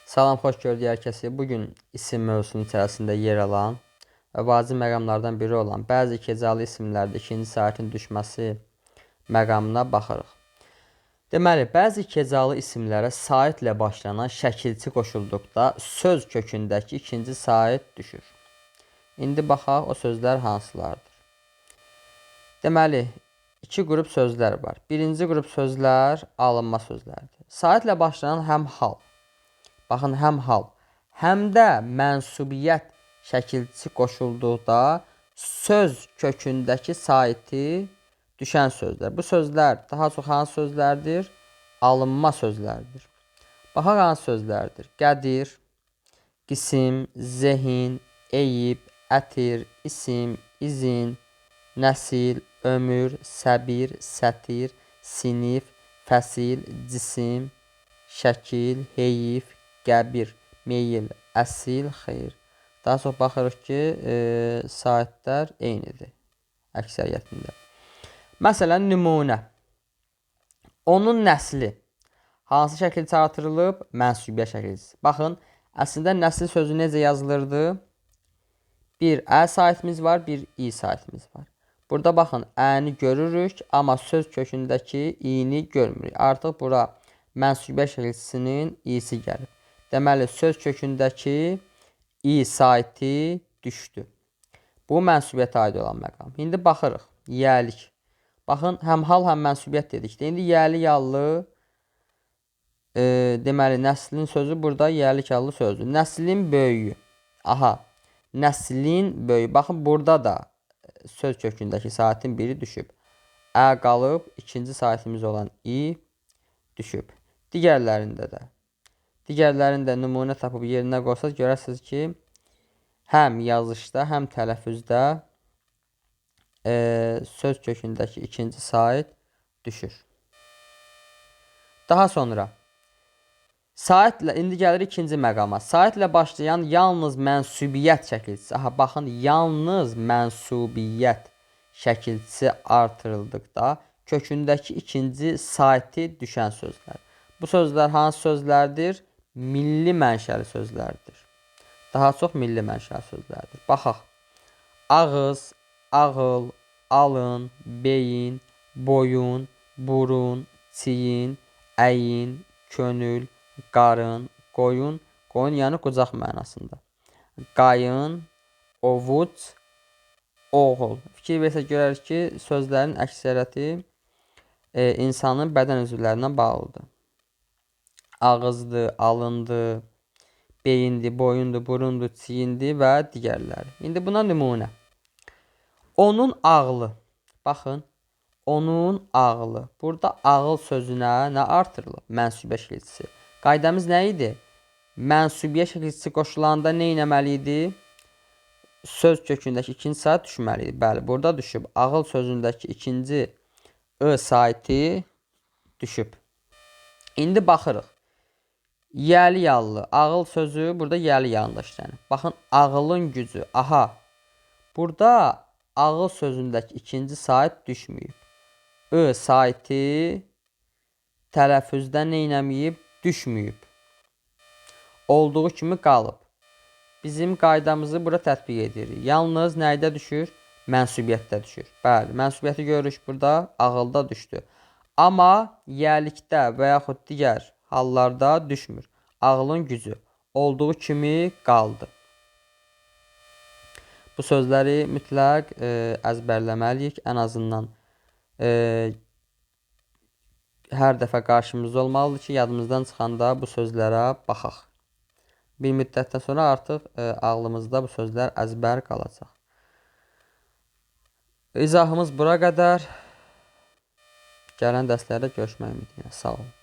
Salam, xoş gördük hər kəsi. Bugün isim mövzusunun içərisində yer alan və vacib məqamlardan biri olan bəzi hecalı isimlərdə ikinci saitin düşməsi məqamına baxırıq. Deməli, bəzi hecalı isimlərə saitlə başlanan şəkilçi qoşulduqda söz kökündəki ikinci sait düşür. İndi baxaq o sözlər hansılardır. Deməli, iki qrup sözlər var. Birinci qrup sözlər alınma sözlərdir. Saitlə başlanan həm hal, baxın, həm hal, həm də mənsubiyyət şəkilçisi qoşulduqda söz kökündəki saiti düşən sözlər. Bu sözlər daha çox hansı sözlərdir? Alınma sözlərdir. Baxaq hansı sözlərdir? Qədir, qisim, zehin, eyib, ətir, isim, izin, nəsil, ömür, səbir, sətir, sinif, fəsil, cisim, şəkil, heyif, qəbir, meyil, əsil, xeyr. Daha çox baxırıq ki, saitlər eynidir əksəriyyətində. Məsələn, nümunə. Onun nəsli hansı şəkildə artırılıb? Mənsubiyyət şəkilçisi. Baxın, əslində nəsil sözü necə yazılırdı? Bir ə saitimiz var, bir i saitimiz var. Burada baxın, əni görürük, amma söz kökündəki i-ni görmürük. Artıq bura mənsubiyyət şəkilçisinin i-si gəlib. Deməli, söz kökündəki i saiti düşdü. Bu mənsubiyyətə aid olan məqam. İndi baxırıq. Yəlik. Baxın, həm hal, həm mənsubiyyət dedik. İndi yəli yallı, deməli, nəslin sözü burada yəlik yallı sözdür. Nəslin böyüyü. Aha, nəslin böyüyü. Baxın, burada da söz kökündəki saitin biri düşüb. Ə qalıb, ikinci saitimiz olan i düşüb. Digərlərində nümunə tapıb yerinə qoysaq, görəsiniz ki, həm yazışda, həm tələffüzdə söz kökündəki ikinci sait düşür. Daha sonra, indi gəlir ikinci məqama. Saitlə başlayan yalnız mənsubiyyət şəkilçisi. Aha, baxın, yalnız mənsubiyyət şəkilçisi artırıldıqda kökündəki ikinci saiti düşən sözlər. Bu sözlər hansı sözlərdir? Milli mənşəli sözlərdir. Daha çox milli mənşəli sözlərdir. Baxaq. Ağız, ağıl, alın, beyin, boyun, burun, çiyin, əyin, könül, qarın, qoyun, qoyun yəni qucaq mənasında. Qayın, ovuc, oğul. Fikir versək görərik ki, sözlərin əksəriyyəti insanın bədən üzvlərindən bağlıdır. Ağızdır, alındır, beyindir, boyundur, burundur, çiyindir və digərləri. İndi buna nümunə. Onun ağlı. Baxın, onun ağlı. Burada ağıl sözünə nə artırılıb? Mənsubiyyət şəkilçisi. Qaydamız nə idi? Mənsubiyyət şəkilçisi qoşulanda nə etməli idi? Söz kökündəki ikinci sait düşməli idi. Bəli, burada düşüb. Ağıl sözündəki ikinci ı saiti düşüb. İndi baxırıq. Yəli yallı. Ağıl sözü burada yəli yanında işlənir. Baxın, ağılın gücü. Aha, burada ağıl sözündəki ikinci sait düşməyib. I saiti tələffüzdə nə etməyib? Düşməyib. Olduğu kimi qalıb. Bizim qaydamızı bura tətbiq edirik. Yalnız nəydə düşür? Mənsubiyyətdə düşür. Bəli, mənsubiyyəti görürük burada, ağılda düşdü. Amma yəlikdə və yaxud digər hallarda düşmür. Ağlın gücü olduğu kimi qaldı. Bu sözləri mütləq əzbərləməliyik. Ən azından hər dəfə qarşımızda olmalıdır ki, yadımızdan çıxanda bu sözlərə baxaq. Bir müddətdən sonra artıq ağlımızda bu sözlər əzbər qalacaq. İzahımız bura qədər. Gələn dərslərdə görüşmək ümidi ilə. Sağ olun.